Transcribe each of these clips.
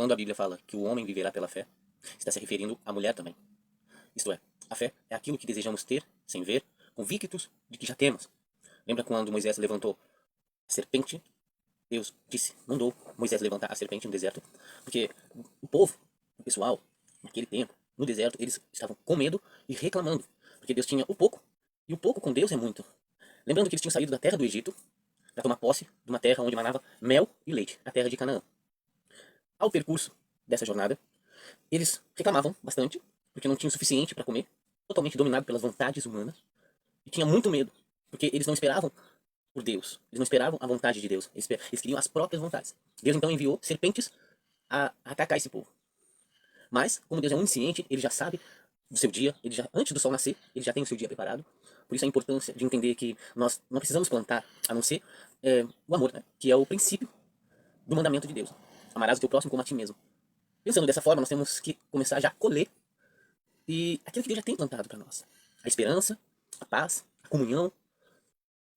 Quando a Bíblia fala que o homem viverá pela fé, está se referindo à mulher também. Isto é, a fé é aquilo que desejamos ter, sem ver, convictos de que já temos. Lembra quando Moisés levantou a serpente? Deus disse, mandou Moisés levantar a serpente no deserto, porque o povo, o pessoal, naquele tempo, no deserto, eles estavam com medo e reclamando, porque Deus tinha o pouco, e o pouco com Deus é muito. Lembrando que eles tinham saído da terra do Egito para tomar posse de uma terra onde manava mel e leite, a terra de Canaã. Ao percurso dessa jornada, eles reclamavam bastante, porque não tinham o suficiente para comer, totalmente dominado pelas vontades humanas, e tinha muito medo, porque eles não esperavam por Deus, eles não esperavam a vontade de Deus, eles queriam as próprias vontades. Deus então enviou serpentes a atacar esse povo. Mas, como Deus é onisciente, ele já sabe do seu dia, ele já, antes do sol nascer, ele já tem o seu dia preparado. Por isso a importância de entender que nós não precisamos plantar, a não ser o amor, né? Que é o princípio do mandamento de Deus. Amarás o teu próximo como a ti mesmo. Pensando dessa forma, nós temos que começar já a colher e aquilo que Deus já tem plantado para nós. A esperança, a paz, a comunhão,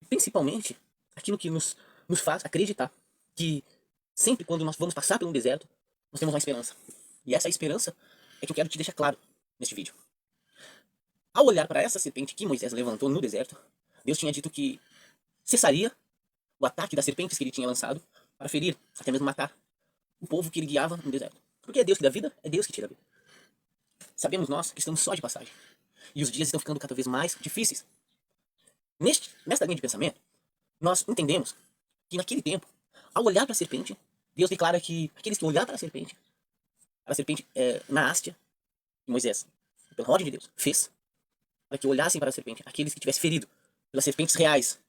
e principalmente aquilo que nos faz acreditar que sempre quando nós vamos passar por um deserto, nós temos uma esperança. E essa esperança é que eu quero te deixar claro neste vídeo. Ao olhar para essa serpente que Moisés levantou no deserto, Deus tinha dito que cessaria o ataque das serpentes que ele tinha lançado para ferir, até mesmo matar o povo que ele guiava no deserto. Porque é Deus que dá vida, é Deus que tira a vida. Sabemos nós que estamos só de passagem. E os dias estão ficando cada vez mais difíceis. Nesta linha de pensamento, nós entendemos que naquele tempo, ao olhar para a serpente, Deus declara que aqueles que olhar para a serpente na haste, que Moisés, pela ordem de Deus, fez, para que olhassem para a serpente, aqueles que tivessem ferido pelas serpentes reais,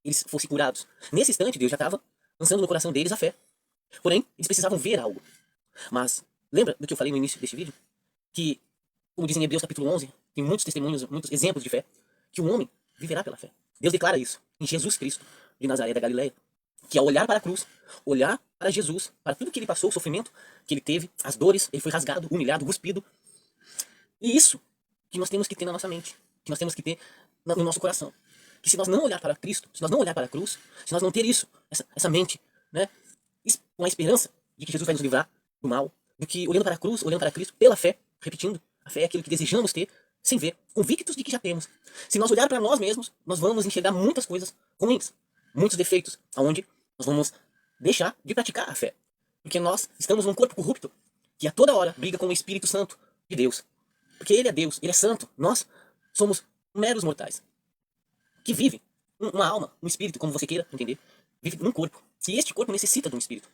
eles fossem curados. Nesse instante, Deus já estava lançando no coração deles a fé. Porém, eles precisavam ver algo. Mas, lembra do que eu falei no início deste vídeo? Que, como diz em Hebreus capítulo 11, tem muitos testemunhos, muitos exemplos de fé, que o homem viverá pela fé. Deus declara isso em Jesus Cristo, de Nazaré da Galileia, que ao olhar para a cruz, olhar para Jesus, para tudo que ele passou, o sofrimento que ele teve, as dores, ele foi rasgado, humilhado, cuspido. E isso que nós temos que ter na nossa mente, que nós temos que ter no nosso coração. Que se nós não olhar para Cristo, se nós não olhar para a cruz, se nós não ter isso, essa mente, né, com a esperança de que Jesus vai nos livrar do mal, do que olhando para a cruz, olhando para Cristo, pela fé, repetindo, a fé é aquilo que desejamos ter, sem ver, convictos de que já temos. Se nós olhar para nós mesmos, nós vamos enxergar muitas coisas ruins, muitos defeitos, aonde nós vamos deixar de praticar a fé. Porque nós estamos num corpo corrupto, que a toda hora briga com o Espírito Santo de Deus. Porque ele é Deus, ele é santo. Nós somos meros mortais. Que vive uma alma, um espírito, como você queira entender, vive num corpo. E este corpo necessita de um espírito.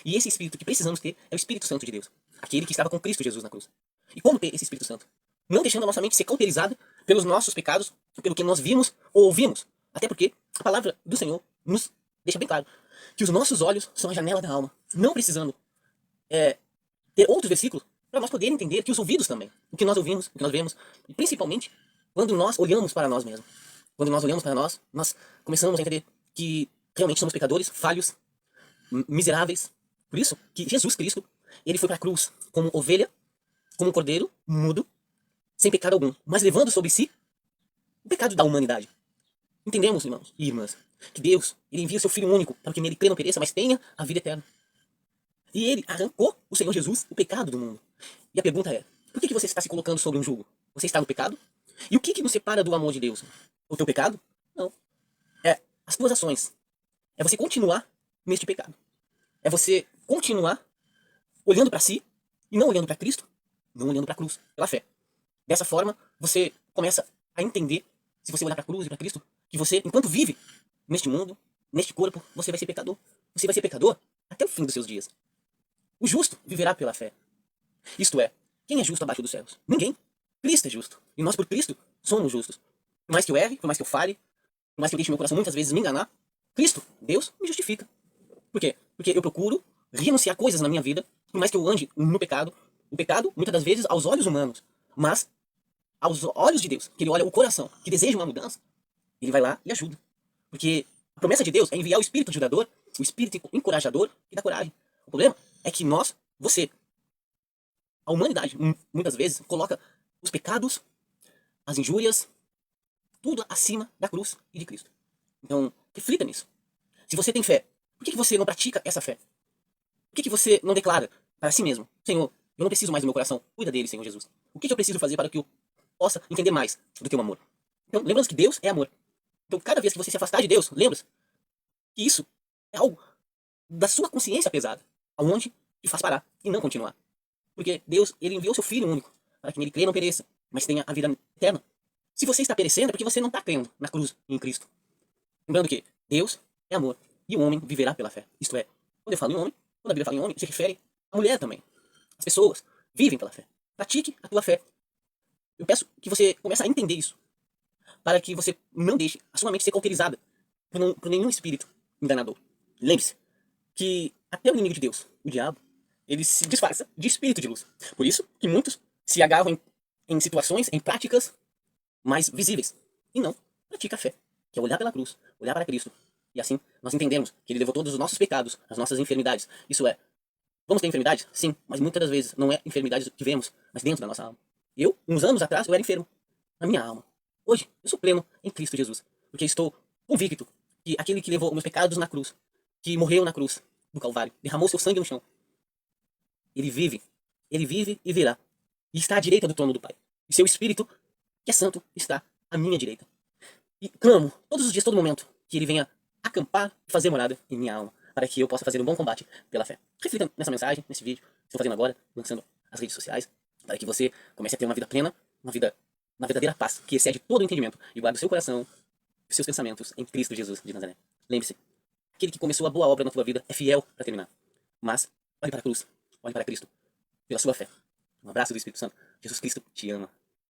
E esse espírito que precisamos ter é o Espírito Santo de Deus. Aquele que estava com Cristo Jesus na cruz. E como ter esse Espírito Santo? Não deixando a nossa mente ser cauterizada pelos nossos pecados, pelo que nós vimos ou ouvimos. Até porque a palavra do Senhor nos deixa bem claro que os nossos olhos são a janela da alma. Não precisando ter outros versículos para nós podermos entender que os ouvidos também. O que nós ouvimos, o que nós vemos. E principalmente quando nós olhamos para nós mesmos. Quando nós olhamos para nós, nós começamos a entender que realmente somos pecadores, falhos, miseráveis. Por isso que Jesus Cristo, ele foi para a cruz como ovelha, como um cordeiro mudo, sem pecado algum, mas levando sobre si o pecado da humanidade. Entendemos, irmãos e irmãs, que Deus, ele envia o seu Filho único para que nele crê não pereça, mas tenha a vida eterna. E ele arrancou, o Senhor Jesus, o pecado do mundo. E a pergunta é, por que você está se colocando sobre um jugo? Você está no pecado? E o que nos separa do amor de Deus? O teu pecado? Não. É as tuas ações. É você continuar neste pecado. É você continuar olhando para si e não olhando para Cristo, não olhando para a cruz, pela fé. Dessa forma, você começa a entender, se você olhar para a cruz e para Cristo, que você, enquanto vive neste mundo, neste corpo, você vai ser pecador. Você vai ser pecador até o fim dos seus dias. O justo viverá pela fé. Isto é, quem é justo abaixo dos céus? Ninguém. Cristo é justo. E nós, por Cristo, somos justos. Por mais que eu erre, por mais que eu fale, por mais que eu deixe meu coração muitas vezes me enganar, Cristo, Deus, me justifica. Por quê? Porque eu procuro renunciar coisas na minha vida, por mais que eu ande no pecado. O pecado, muitas das vezes, aos olhos humanos, mas aos olhos de Deus, que ele olha o coração, que deseja uma mudança, ele vai lá e ajuda. Porque a promessa de Deus é enviar o Espírito ajudador, o Espírito encorajador que dá coragem. O problema é que nós, você, a humanidade, muitas vezes, coloca os pecados, as injúrias, tudo acima da cruz e de Cristo. Então, reflita nisso. Se você tem fé, por que você não pratica essa fé? Por que você não declara para si mesmo. Senhor, eu não preciso mais do meu coração. Cuida dele, Senhor Jesus. O que eu preciso fazer para que eu possa entender mais do teu amor? Então, lembrando que Deus é amor. Então, cada vez que você se afastar de Deus, lembra que isso é algo da sua consciência pesada, aonde te faz parar e não continuar. Porque Deus, ele enviou seu Filho único, para que nele crê e não pereça, mas tenha a vida eterna. Se você está perecendo, é porque você não está crendo na cruz e em Cristo. Lembrando que Deus é amor, e o homem viverá pela fé. Isto é, quando eu falo em homem, quando a Bíblia fala em homem, se refere à mulher também. As pessoas vivem pela fé. Pratique a tua fé. Eu peço que você comece a entender isso, para que você não deixe a sua mente ser cauterizada por nenhum espírito enganador. Lembre-se que até o inimigo de Deus, o diabo, ele se disfarça de espírito de luz. Por isso que muitos se agarram em situações, em práticas mais visíveis, e não pratica a fé, que é olhar pela cruz, olhar para Cristo. E assim nós entendemos que ele levou todos os nossos pecados, as nossas enfermidades. Isso é, vamos ter enfermidades? Sim, mas muitas das vezes não é enfermidades que vemos, mas dentro da nossa alma. Eu, uns anos atrás, eu era enfermo na minha alma. Hoje, eu sou pleno em Cristo Jesus, porque estou convicto que aquele que levou os meus pecados na cruz, que morreu na cruz do Calvário, derramou seu sangue no chão, ele vive e virá, e está à direita do trono do Pai. E seu Espírito, que é santo, está à minha direita. E clamo, todos os dias, todo momento, que ele venha acampar e fazer morada em minha alma, para que eu possa fazer um bom combate pela fé. Reflita nessa mensagem, nesse vídeo, que estou fazendo agora, lançando as redes sociais, para que você comece a ter uma vida plena, uma verdadeira paz, que excede todo o entendimento, e guarde o seu coração e os seus pensamentos em Cristo Jesus de Nazaré. Lembre-se, aquele que começou a boa obra na tua vida é fiel para terminar. Mas, olhe para a cruz, olhe para Cristo, pela sua fé. Um abraço do Espírito Santo. Jesus Cristo te ama.